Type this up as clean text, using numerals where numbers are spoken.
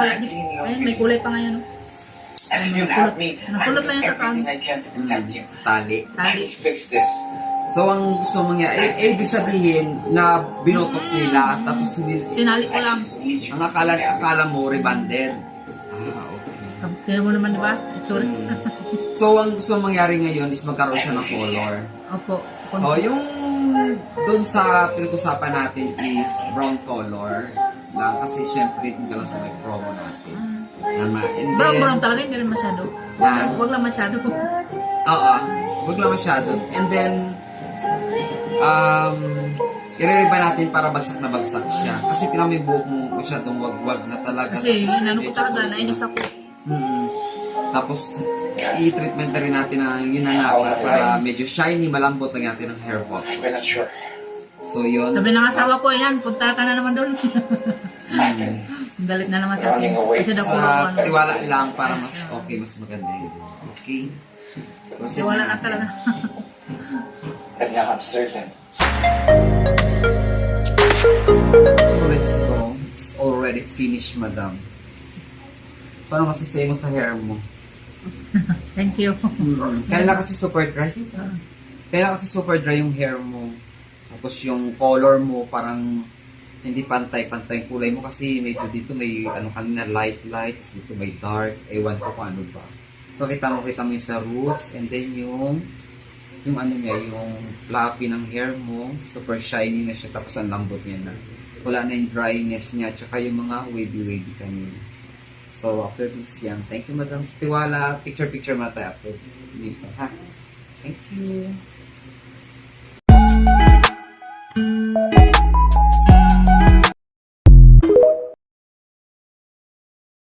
wala din. Ayun, may kulay pa ngayon. Nagkulot lang yan sa Tali. tali. So, ang gusto mangyari, ibig sabihin na binotox nila, tapos Tinali ko lang. ang akala mo, rebanded. Okay. Kaya mo naman, di ba? Sorry. So, ang gusto mangyari ngayon is magkaroon siya ng color. Opo. Yung doon sa pinag-usapan natin is brown color lang kasi syempre hindi ka lang sa may promo natin. Tama. And then, Brown talaga, hindi rin masyado. Huwag lang masyado. oo, wag lang masyado. And then, i-re-riba natin para bagsak na bagsak siya. Kasi tinan mo yung buhok mo masyadong wag-wag na talaga. Kasi inano ko talaga, nainis ako. Tapos, i-treatment na rin natin ang yun na para medyo shiny, malambot lang natin ang hair follicles. So, yun. Sabi ng asawa ko, yan, punta ka na naman doon. Galit na naman sa akin. Kasi daw puro Sa ano. tiwala lang para mas okay, mas maganda yun. Okay? Tiwala na talaga. And now I'm certain. Let's go. It's already finished, madam. Paano masasay mo sa hair mo? Thank you. Kaya kasi super dry. Kaya kasi super dry yung hair mo. Tapos yung color mo parang hindi pantay-pantay yung kulay mo kasi medyo dito may ano kanina light, dito may dark. Ewan ko kung ano ba. So kita mo yung sa roots and then yung ano niya, yung fluffy ng hair mo, super shiny na siya tapos ang lambot niya na. Wala na yung dryness niya tsaka yung mga wavy kanina. So, after this yan, thank you, Madam Tiwala. Picture muna tayo after dito, ha? Thank you.